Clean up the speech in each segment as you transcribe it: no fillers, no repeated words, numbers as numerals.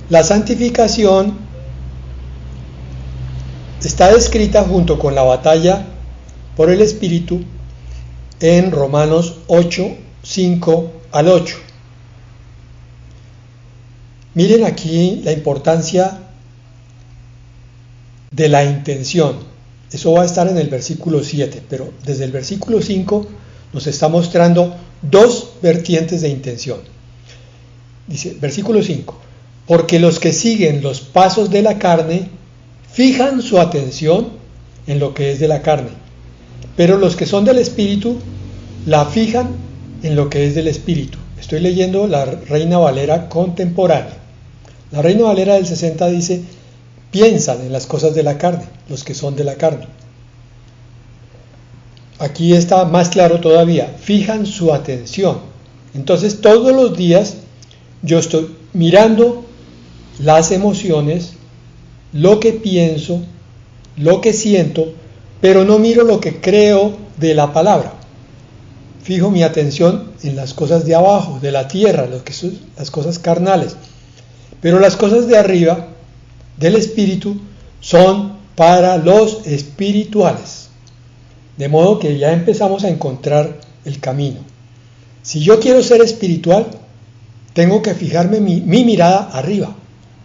La santificación está descrita junto con la batalla por el Espíritu en Romanos 8, 5 al 8. Miren aquí la importancia de la intención. Eso va a estar en el versículo 7, pero desde el versículo 5 nos está mostrando dos vertientes de intención. Dice, versículo 5, porque los que siguen los pasos de la carne fijan su atención en lo que es de la carne, pero los que son del Espíritu la fijan en lo que es del Espíritu. Estoy leyendo la Reina Valera contemporánea. La Reina Valera del 60 dice, piensan en las cosas de la carne, los que son de la carne. Aquí está más claro todavía, fijan su atención. Entonces todos los días yo estoy mirando las emociones, lo que pienso, lo que siento, pero no miro lo que creo de la palabra. Fijo mi atención en las cosas de abajo, de la tierra, las cosas carnales. Pero las cosas de arriba, del Espíritu, son para los espirituales. De modo que ya empezamos a encontrar el camino. Si yo quiero ser espiritual, tengo que fijarme mi mirada arriba,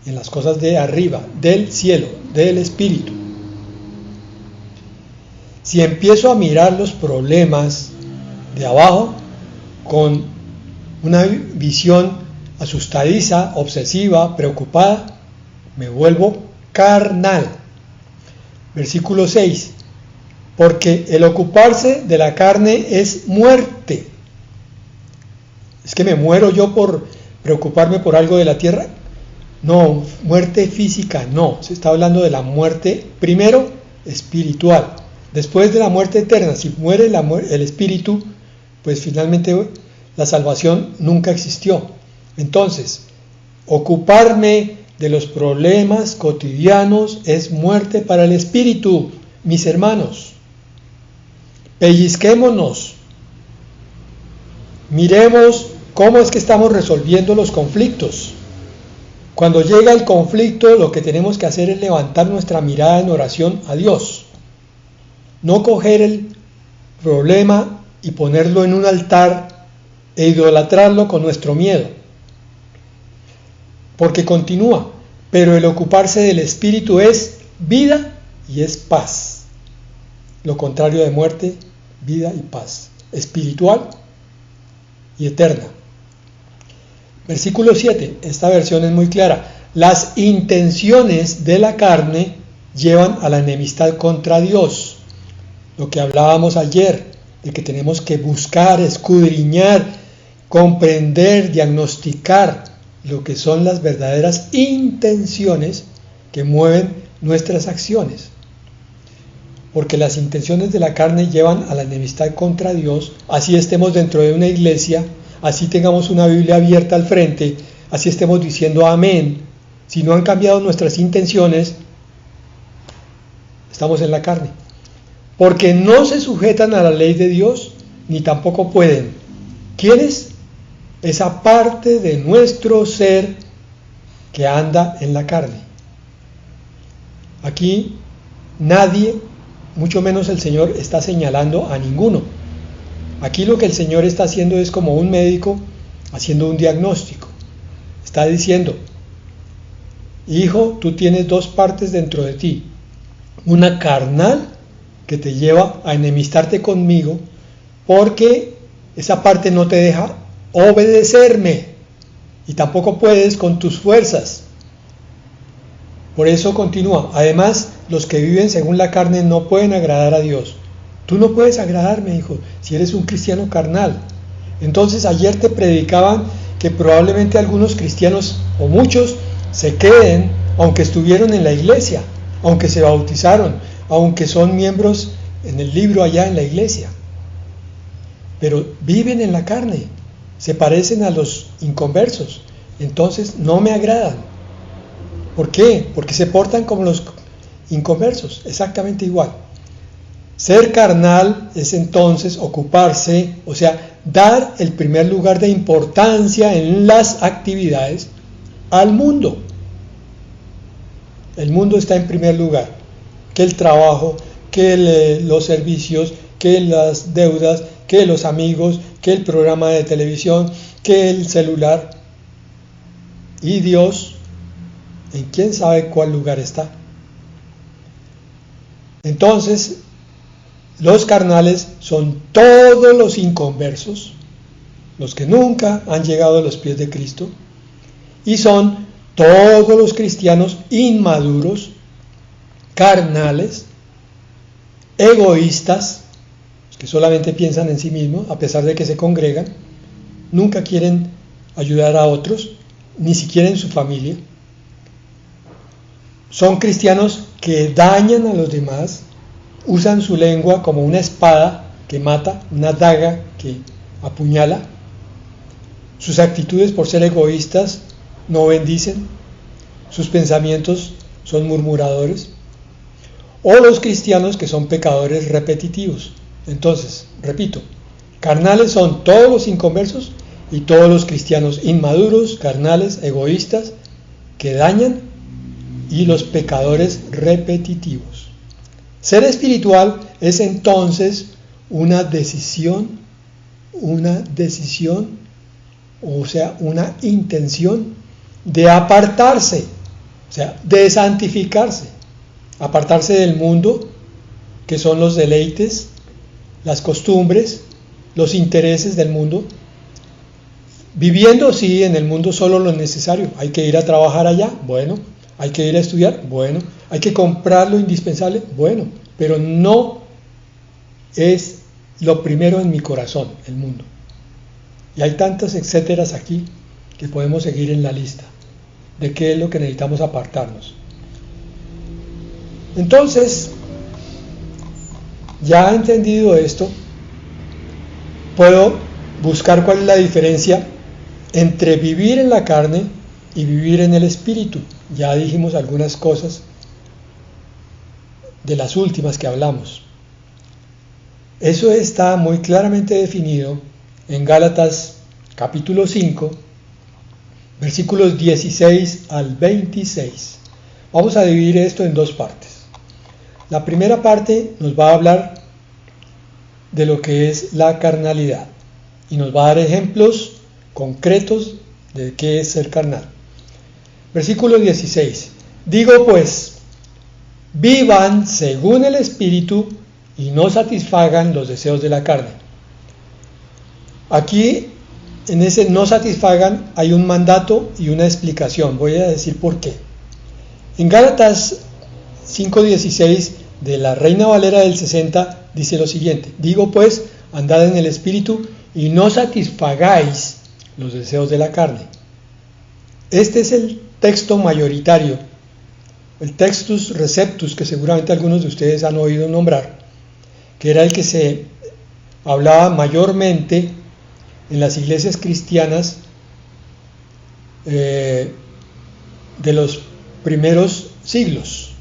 en las cosas de arriba, del cielo, del Espíritu. Si empiezo a mirar los problemas de abajo con una visión asustadiza, obsesiva, preocupada, me vuelvo carnal. Versículo 6, porque el ocuparse de la carne es muerte. ¿Es que me muero yo por preocuparme por algo de la tierra? No, muerte física no, se está hablando de la muerte primero espiritual, después de la muerte eterna. Si muere el espíritu, pues finalmente la salvación nunca existió. Entonces, ocuparme de los problemas cotidianos es muerte para el espíritu, mis hermanos. Pellizquémonos, miremos cómo es que estamos resolviendo los conflictos. Cuando llega el conflicto, lo que tenemos que hacer es levantar nuestra mirada en oración a Dios. No coger el problema y ponerlo en un altar e idolatrarlo con nuestro miedo. Porque continúa, pero el ocuparse del Espíritu es vida y es paz. Lo contrario de muerte, vida y paz. Espiritual y eterna. Versículo 7, esta versión es muy clara. Las intenciones de la carne llevan a la enemistad contra Dios. Lo que hablábamos ayer, de que tenemos que buscar, escudriñar, comprender, diagnosticar lo que son las verdaderas intenciones que mueven nuestras acciones. Porque las intenciones de la carne llevan a la enemistad contra Dios, así estemos dentro de una iglesia, así tengamos una Biblia abierta al frente, así estemos diciendo amén. Si no han cambiado nuestras intenciones, estamos en la carne. Porque no se sujetan a la ley de Dios, ni tampoco pueden. ¿Quiénes? Esa parte de nuestro ser que anda en la carne. Aquí nadie, mucho menos el Señor, está señalando a ninguno. Aquí lo que el Señor está haciendo es como un médico haciendo un diagnóstico. Está diciendo, hijo, tú tienes dos partes dentro de ti. Una carnal que te lleva a enemistarte conmigo porque esa parte no te deja obedecerme y tampoco puedes con tus fuerzas. Por eso continúa. Además, los que viven según la carne no pueden agradar a Dios. Tú no puedes agradarme, hijo, si eres un cristiano carnal. Entonces ayer te predicaban que probablemente algunos cristianos o muchos se queden, aunque estuvieron en la iglesia, aunque se bautizaron, aunque son miembros en el libro allá en la iglesia. Pero viven en la carne, se parecen a los inconversos, entonces no me agradan. ¿Por qué? Porque se portan como los inconversos, exactamente igual. Ser carnal es entonces ocuparse, o sea, dar el primer lugar de importancia en las actividades al mundo. El mundo está en primer lugar, que el trabajo, que los servicios, que las deudas, que los amigos, que el programa de televisión, que el celular. Y Dios, en quién sabe cuál lugar está. Entonces, los carnales son todos los inconversos, los que nunca han llegado a los pies de Cristo, y son todos los cristianos inmaduros, carnales, egoístas, que solamente piensan en sí mismos, a pesar de que se congregan, nunca quieren ayudar a otros, ni siquiera en su familia. Son cristianos que dañan a los demás, usan su lengua como una espada que mata, una daga que apuñala. Sus actitudes, por ser egoístas, no bendicen. Sus pensamientos son murmuradores. O los cristianos que son pecadores repetitivos. Entonces, repito, carnales son todos los inconversos y todos los cristianos inmaduros, carnales, egoístas, que dañan, y los pecadores repetitivos. Ser espiritual es entonces una decisión, o sea, una intención de apartarse, o sea, de santificarse, apartarse del mundo, que son los deleites, las costumbres, los intereses del mundo, viviendo sí en el mundo solo lo necesario. Hay que ir a trabajar allá, bueno, hay que ir a estudiar, bueno, hay que comprar lo indispensable, bueno, pero no es lo primero en mi corazón, el mundo. Y hay tantos etcéteras aquí que podemos seguir en la lista de qué es lo que necesitamos apartarnos. Entonces, ya entendido esto, puedo buscar cuál es la diferencia entre vivir en la carne y vivir en el espíritu. Ya dijimos algunas cosas de las últimas que hablamos. Eso está muy claramente definido en Gálatas capítulo 5, versículos 16 al 26. Vamos a dividir esto en dos partes. La primera parte nos va a hablar de lo que es la carnalidad y nos va a dar ejemplos concretos de qué es ser carnal. Versículo 16. Digo pues, vivan según el Espíritu y no satisfagan los deseos de la carne. Aquí, en ese no satisfagan, hay un mandato y una explicación. Voy a decir por qué. En Gálatas 5:16 de la Reina Valera del 60 dice lo siguiente: digo pues, andad en el Espíritu y no satisfagáis los deseos de la carne. Este es el texto mayoritario, el textus receptus, que seguramente algunos de ustedes han oído nombrar, que era el que se hablaba mayormente en las iglesias cristianas de los primeros siglos.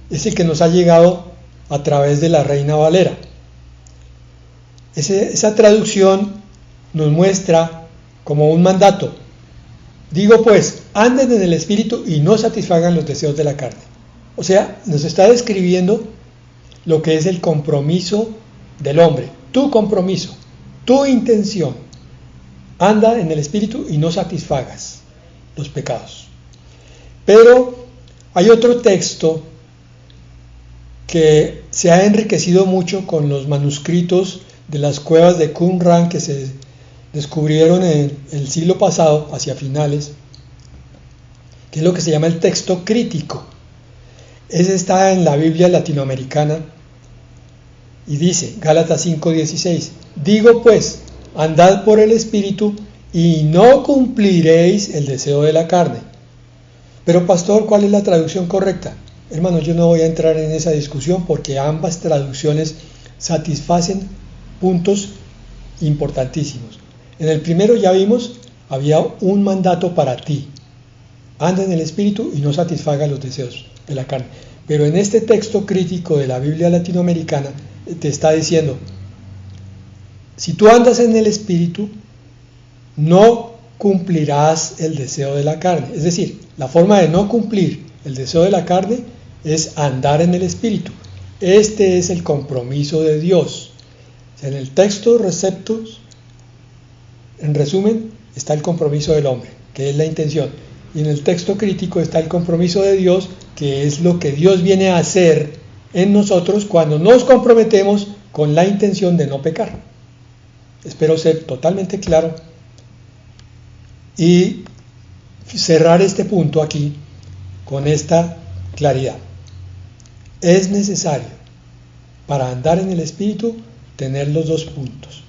Es el que nos ha llegado a través de la Reina Valera. Esa traducción nos muestra como un mandato. Digo pues, anden en el Espíritu y no satisfagan los deseos de la carne. O sea, nos está describiendo lo que es el compromiso del hombre. Tu compromiso, tu intención. Anda en el Espíritu y no satisfagas los pecados. Pero hay otro texto que se ha enriquecido mucho con los manuscritos de las cuevas de Qumran que se descubrieron en el siglo pasado, hacia finales, que es lo que se llama el texto crítico. Ese está en la Biblia latinoamericana y dice, Gálatas 5:16, digo pues, andad por el Espíritu y no cumpliréis el deseo de la carne. Pero pastor, ¿cuál es la traducción correcta? Hermano, yo no voy a entrar en esa discusión porque ambas traducciones satisfacen puntos importantísimos. En el primero ya vimos, había un mandato para ti. Anda en el Espíritu y no satisfaga los deseos de la carne. Pero en este texto crítico de la Biblia latinoamericana te está diciendo, si tú andas en el Espíritu, no cumplirás el deseo de la carne. Es decir, la forma de no cumplir El deseo de la carne es andar en el Espíritu. Este es el compromiso de Dios. En el texto receptos, en resumen, está el compromiso del hombre, que es la intención. Y en el texto crítico está el compromiso de Dios, que es lo que Dios viene a hacer en nosotros cuando nos comprometemos con la intención de no pecar. Espero ser totalmente claro y cerrar este punto aquí con esta claridad. Es necesario para andar en el Espíritu tener los dos puntos.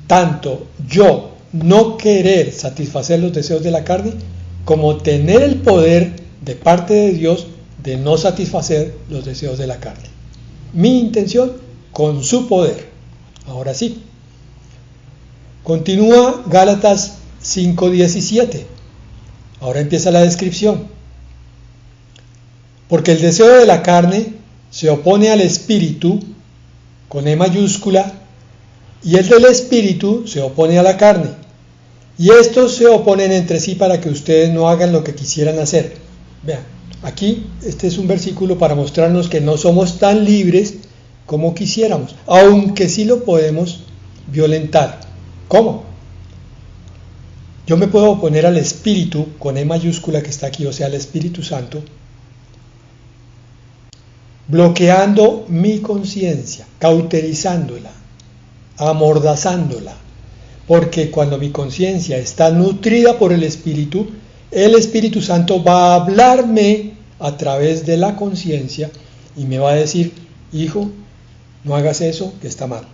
Tanto yo no querer satisfacer los deseos de la carne, como tener el poder de parte de Dios de no satisfacer los deseos de la carne. Mi intención con su poder. Ahora sí. Continúa Gálatas 5:17. Ahora empieza la descripción. Porque el deseo de la carne se opone al espíritu, con E mayúscula, y el del espíritu se opone a la carne. Y estos se oponen entre sí para que ustedes no hagan lo que quisieran hacer. Vean, aquí este es un versículo para mostrarnos que no somos tan libres como quisiéramos, aunque sí lo podemos violentar. ¿Cómo? Yo me puedo oponer al Espíritu, con E mayúscula que está aquí, o sea, al Espíritu Santo, bloqueando mi conciencia, cauterizándola, amordazándola, porque cuando mi conciencia está nutrida por el Espíritu Santo va a hablarme a través de la conciencia y me va a decir: hijo, no hagas eso, que está mal.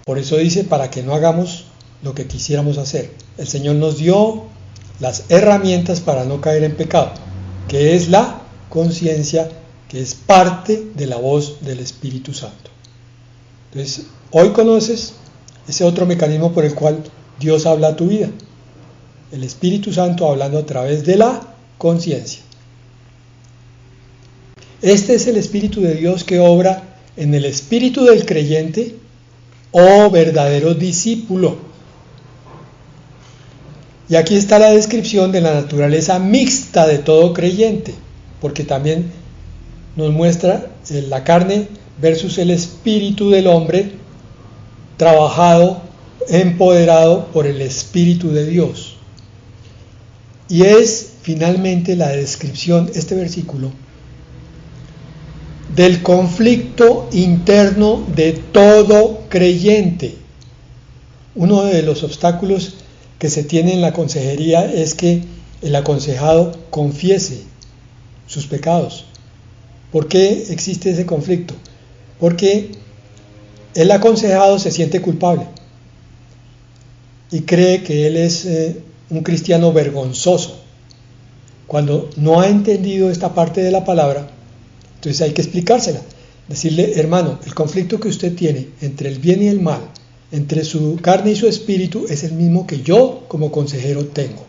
Por eso dice, para que no hagamos lo que quisiéramos hacer. El Señor nos dio las herramientas para no caer en pecado, que es la conciencia, que es parte de la voz del Espíritu Santo. Entonces, hoy conoces ese otro mecanismo por el cual Dios habla a tu vida. El Espíritu Santo hablando a través de la conciencia. Este es el Espíritu de Dios que obra en el espíritu del creyente o verdadero discípulo. Y aquí está la descripción de la naturaleza mixta de todo creyente, porque también nos muestra la carne versus el espíritu del hombre trabajado, empoderado por el Espíritu de Dios. Y es finalmente la descripción, este versículo, del conflicto interno de todo creyente. Uno de los obstáculos que se tiene en la consejería es que el aconsejado confiese sus pecados. ¿Por qué existe ese conflicto? Porque el aconsejado se siente culpable y cree que él es un cristiano vergonzoso. Cuando no ha entendido esta parte de la palabra, entonces hay que explicársela. Decirle: hermano, el conflicto que usted tiene entre el bien y el mal, entre su carne y su espíritu, es el mismo que yo como consejero tengo.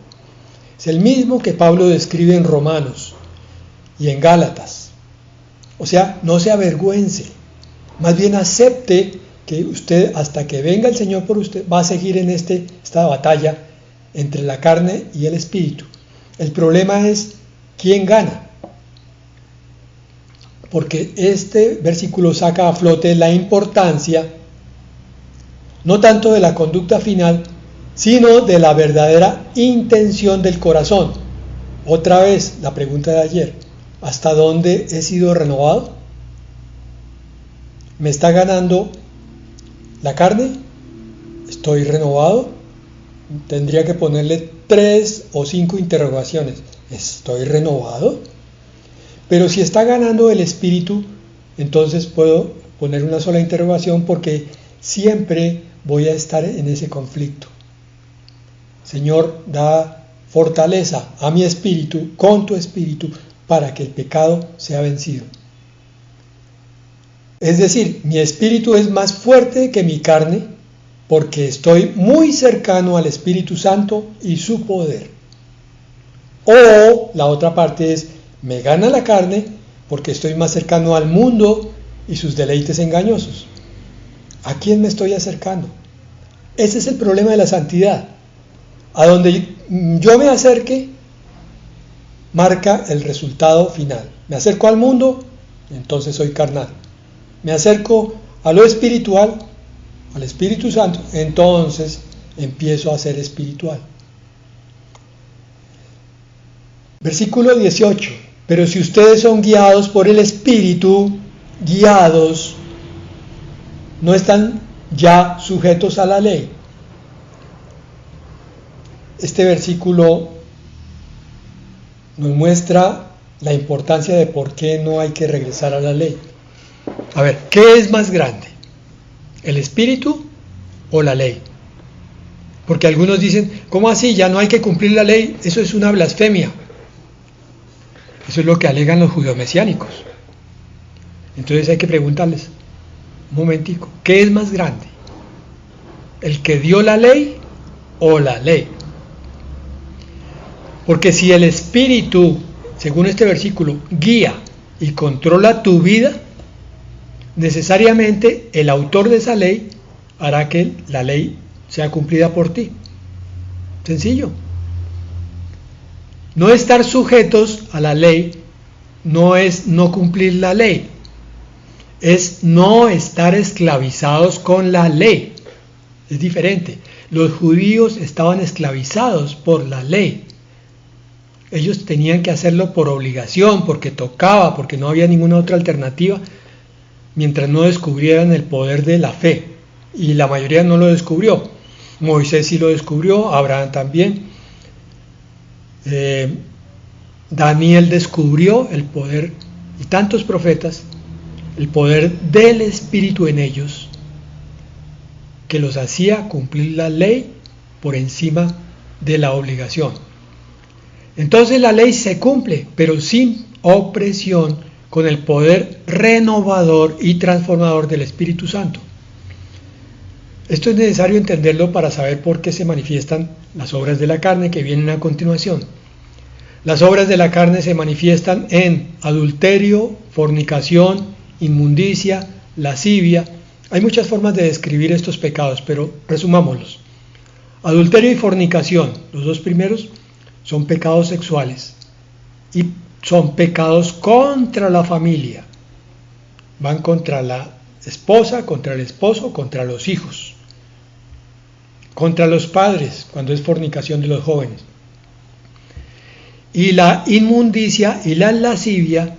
Es el mismo que Pablo describe en Romanos y en Gálatas. O sea, no se avergüence, más bien acepte que usted, hasta que venga el Señor por usted, va a seguir en esta batalla entre la carne y el espíritu. El problema es quién gana, porque este versículo saca a flote la importancia no tanto de la conducta final, sino de la verdadera intención del corazón. Otra vez la pregunta de ayer: ¿hasta dónde he sido renovado? ¿Me está ganando la carne? ¿Estoy renovado? Tendría que ponerle 3 o 5 interrogaciones. ¿Estoy renovado? Pero si está ganando el espíritu, entonces puedo poner una sola interrogación, porque siempre voy a estar en ese conflicto. Señor, da fortaleza a mi espíritu, con tu espíritu, para que el pecado sea vencido. Es decir, mi espíritu es más fuerte que mi carne, porque estoy muy cercano al Espíritu Santo y su poder. O la otra parte es: me gana la carne porque estoy más cercano al mundo y sus deleites engañosos. ¿A quién me estoy acercando? Ese es el problema de la santidad. A donde yo me acerque, marca el resultado final. Me acerco al mundo, entonces soy carnal. Me acerco a lo espiritual, al Espíritu Santo, entonces empiezo a ser espiritual. Versículo 18. Pero si ustedes son guiados por el Espíritu, guiados, no están ya sujetos a la ley. Este versículo nos muestra la importancia de por qué no hay que regresar a la ley. A ver, ¿qué es más grande? ¿El Espíritu o la ley? Porque algunos dicen, ¿cómo así? Ya no hay que cumplir la ley, eso es una blasfemia. Eso es lo que alegan los judeomesiánicos. Entonces hay que preguntarles, un momentico, ¿qué es más grande? ¿El que dio la ley o la ley? Porque si el Espíritu, según este versículo, guía y controla tu vida, necesariamente el autor de esa ley hará que la ley sea cumplida por ti. Sencillo. No estar sujetos a la ley no es no cumplir la ley, es no estar esclavizados con la ley. Es diferente. Los judíos estaban esclavizados por la ley. Ellos tenían que hacerlo por obligación, porque tocaba, porque no había ninguna otra alternativa, mientras no descubrieran el poder de la fe. Y la mayoría no lo descubrió. Moisés sí lo descubrió, Abraham también. Daniel descubrió el poder, y tantos profetas, el poder del Espíritu en ellos, que los hacía cumplir la ley por encima de la obligación. Entonces la ley se cumple, pero sin opresión, con el poder renovador y transformador del Espíritu Santo. Esto es necesario entenderlo para saber por qué se manifiestan las obras de la carne que vienen a continuación. Las obras de la carne se manifiestan en adulterio, fornicación, inmundicia, lascivia. Hay muchas formas de describir estos pecados, pero resumámoslos. Adulterio y fornicación, los dos primeros, son pecados sexuales y son pecados contra la familia. Van contra la esposa, contra el esposo, contra los hijos, contra los padres, cuando es fornicación de los jóvenes. Y la inmundicia y la lascivia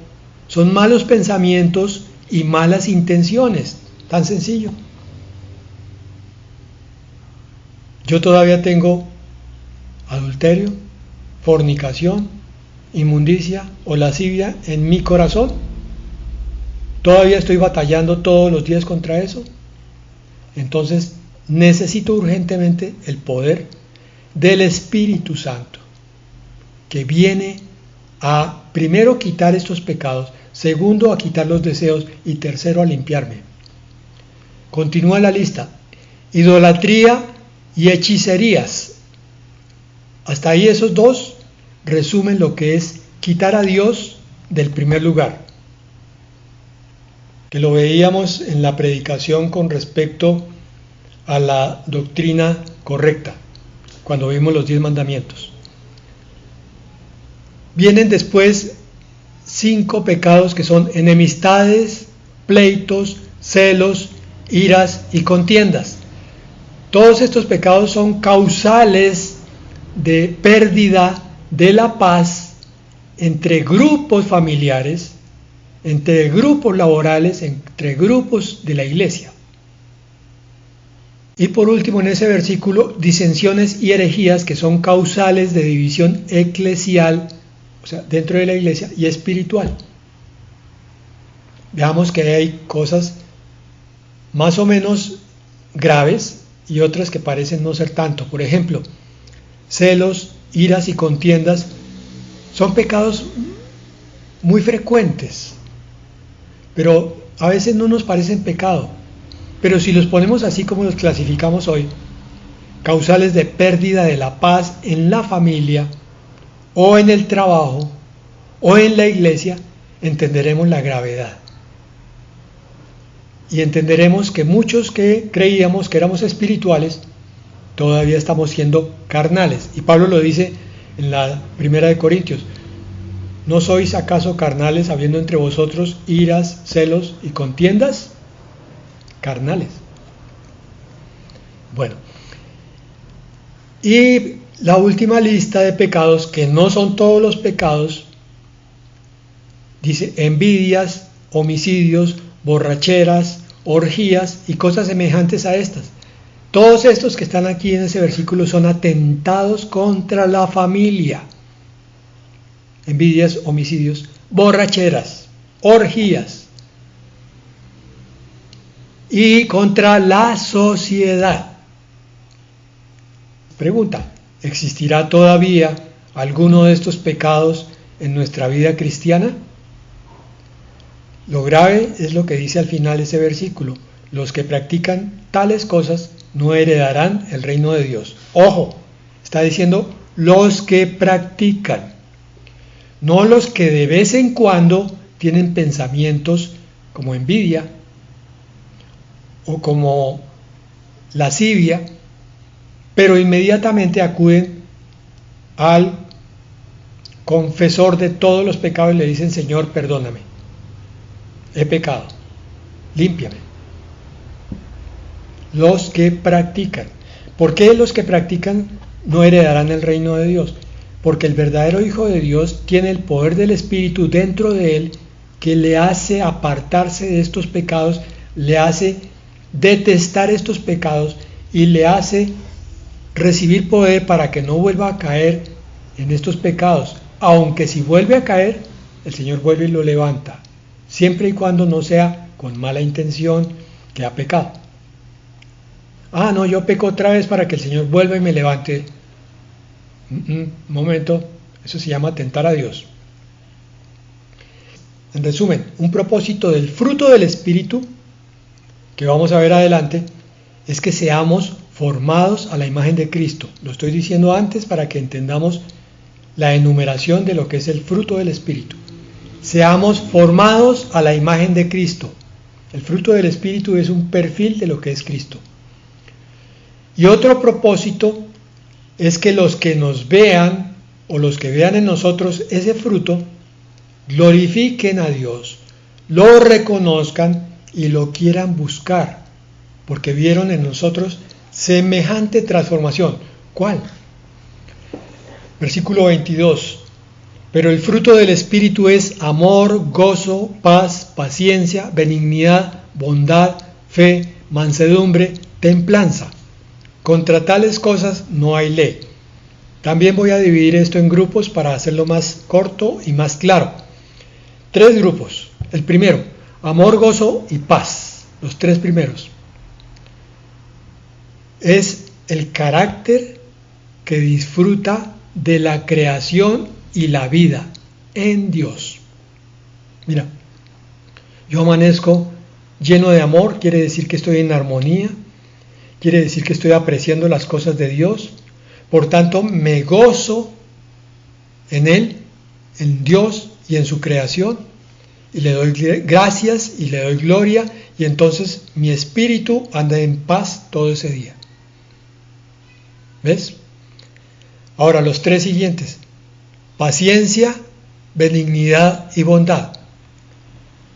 son malos pensamientos y malas intenciones. Tan sencillo. Yo todavía tengo adulterio, fornicación, inmundicia o lascivia en mi corazón. Todavía estoy batallando todos los días contra eso. Entonces necesito urgentemente el poder del Espíritu Santo, que viene a, primero, quitar estos pecados, segundo, a quitar los deseos y tercero, a limpiarme. Continúa la lista: idolatría y hechicerías. Hasta ahí esos dos resumen lo que es quitar a Dios del primer lugar, que lo veíamos en la predicación con respecto a la doctrina correcta, cuando vimos los 10 mandamientos. Vienen después 5 pecados que son enemistades, pleitos, celos, iras y contiendas. Todos estos pecados son causales de pérdida de la paz entre grupos familiares, entre grupos laborales, entre grupos de la iglesia. Y por último, en ese versículo, disensiones y herejías, que son causales de división eclesial, o sea, dentro de la iglesia, y espiritual. Veamos que hay cosas más o menos graves y otras que parecen no ser tanto. Por ejemplo, celos, iras y contiendas son pecados muy frecuentes, pero a veces no nos parecen pecado. Pero si los ponemos así como los clasificamos hoy, causales de pérdida de la paz en la familia, o en el trabajo, o en la iglesia, entenderemos la gravedad. Y entenderemos que muchos que creíamos que éramos espirituales, todavía estamos siendo carnales. Y Pablo lo dice en la 1 de Corintios: ¿No sois acaso carnales, habiendo entre vosotros iras, celos y contiendas? Carnales. Bueno, y la última lista de pecados, que no son todos los pecados, dice envidias, homicidios, borracheras, orgías y cosas semejantes a estas. Todos estos que están aquí en ese versículo son atentados contra la familia. Envidias, homicidios, borracheras, orgías y contra la sociedad. Pregunta, ¿existirá todavía alguno de estos pecados en nuestra vida cristiana? Lo grave es lo que dice al final ese versículo: los que practican tales cosas no heredarán el reino de Dios. Ojo, está diciendo los que practican, no los que de vez en cuando tienen pensamientos como envidia o como lascivia, pero inmediatamente acuden al confesor de todos los pecados y le dicen: Señor, perdóname, he pecado, límpiame. Los que practican. ¿Por qué los que practican no heredarán el reino de Dios? Porque el verdadero Hijo de Dios tiene el poder del Espíritu dentro de él, que le hace apartarse de estos pecados, le hace detestar estos pecados y le hace recibir poder para que no vuelva a caer en estos pecados. Aunque si vuelve a caer, el Señor vuelve y lo levanta, siempre y cuando no sea con mala intención que ha pecado. Ah, no, yo peco otra vez para que el Señor vuelva y me levante. Momento, eso se llama tentar a Dios. En resumen, un propósito del fruto del Espíritu, que vamos a ver adelante, es que seamos formados a la imagen de Cristo. Lo estoy diciendo antes para que entendamos la enumeración de lo que es el fruto del Espíritu. Seamos formados a la imagen de Cristo. El fruto del Espíritu es un perfil de lo que es Cristo. Y otro propósito es que los que nos vean o los que vean en nosotros ese fruto glorifiquen a Dios, lo reconozcan y lo quieran buscar, porque vieron en nosotros semejante transformación. ¿Cuál? Versículo 22. Pero el fruto del Espíritu es amor, gozo, paz, paciencia, benignidad, bondad, fe, mansedumbre, templanza. Contra tales cosas no hay ley. También voy a dividir esto en grupos para hacerlo más corto y más claro. 3 grupos. El primero, amor, gozo y paz. Los 3 primeros. Es el carácter que disfruta de la creación y la vida en Dios. Mira, yo amanezco lleno de amor, quiere decir que estoy en armonía, quiere decir que estoy apreciando las cosas de Dios, por tanto me gozo en Él, en Dios y en su creación, y le doy gracias y le doy gloria, y entonces mi espíritu anda en paz todo ese día. ¿Ves? Ahora los 3 siguientes: paciencia, benignidad y bondad.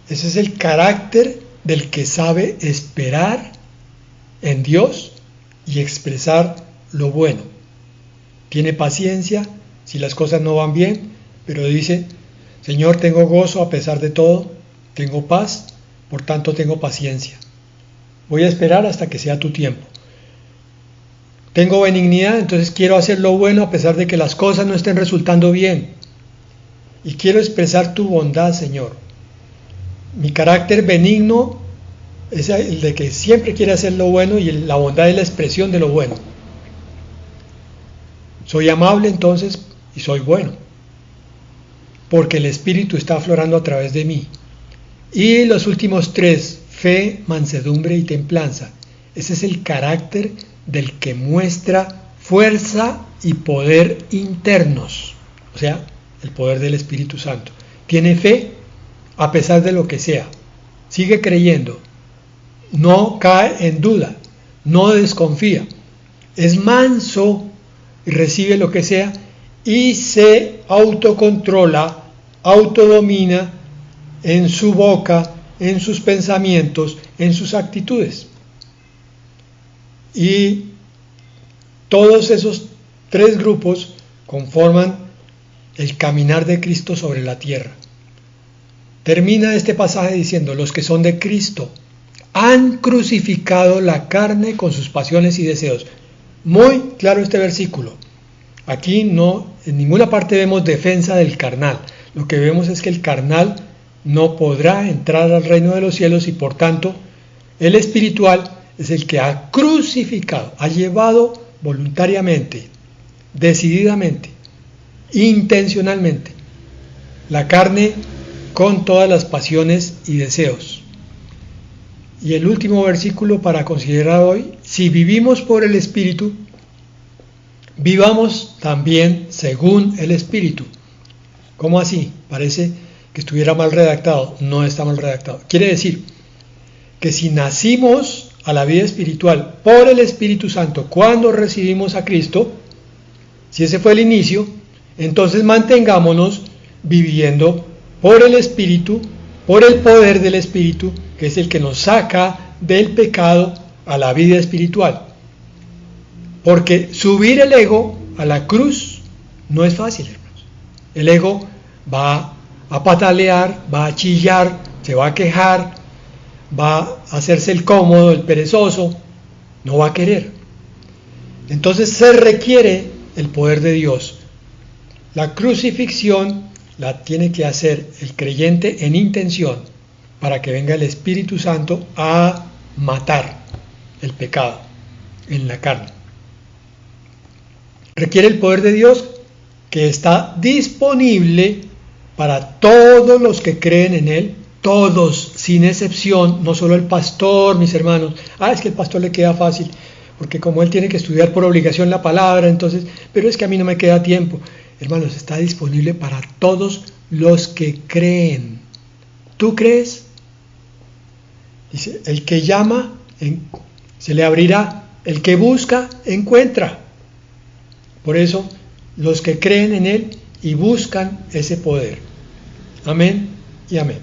Ese es el carácter del que sabe esperar en Dios y expresar lo bueno. Tiene paciencia si las cosas no van bien, pero dice: Señor, tengo gozo a pesar de todo, tengo paz, por tanto tengo paciencia. Voy a esperar hasta que sea tu tiempo. Tengo benignidad, entonces quiero hacer lo bueno a pesar de que las cosas no estén resultando bien. Y quiero expresar tu bondad, Señor. Mi carácter benigno es el de que siempre quiere hacer lo bueno, y la bondad es la expresión de lo bueno. Soy amable entonces y soy bueno, porque el Espíritu está aflorando a través de mí. Y los últimos 3, fe, mansedumbre y templanza. Ese es el carácter del que muestra fuerza y poder internos, o sea, el poder del Espíritu Santo. Tiene fe a pesar de lo que sea, sigue creyendo, no cae en duda, no desconfía, es manso y recibe lo que sea y se autocontrola autodomina en su boca, en sus pensamientos, en sus actitudes. Y todos esos tres grupos conforman el caminar de Cristo sobre la tierra. Termina este pasaje diciendo: los que son de Cristo han crucificado la carne con sus pasiones y deseos. Muy claro este versículo. Aquí no, en ninguna parte vemos defensa del carnal. Lo que vemos es que el carnal no podrá entrar al reino de los cielos y por tanto el espiritual es el que ha crucificado, ha llevado voluntariamente, decididamente, intencionalmente la carne con todas las pasiones y deseos. Y el último versículo para considerar hoy: si vivimos por el Espíritu, vivamos también según el Espíritu. ¿Cómo así? Parece que estuviera mal redactado. No está mal redactado. Quiere decir que si nacimos a la vida espiritual por el Espíritu Santo cuando recibimos a Cristo, si ese fue el inicio, entonces mantengámonos viviendo por el Espíritu, por el poder del Espíritu, que es el que nos saca del pecado a la vida espiritual. Porque subir el ego a la cruz no es fácil, hermanos. El ego va a patalear, va a chillar, se va a quejar, va a hacerse el cómodo, el perezoso, no va a querer. Entonces se requiere el poder de Dios. La crucifixión la tiene que hacer el creyente en intención para que venga el Espíritu Santo a matar el pecado en la carne. Requiere el poder de Dios que está disponible para todos los que creen en Él, todos, sin excepción, no solo el pastor, mis hermanos. Es que al pastor le queda fácil, porque como él tiene que estudiar por obligación la palabra, entonces, pero es que a mí no me queda tiempo. Hermanos, está disponible para todos los que creen. ¿Tú crees? Dice, el que llama, se le abrirá. El que busca, encuentra. Por eso, los que creen en Él y buscan ese poder. Amén y amén.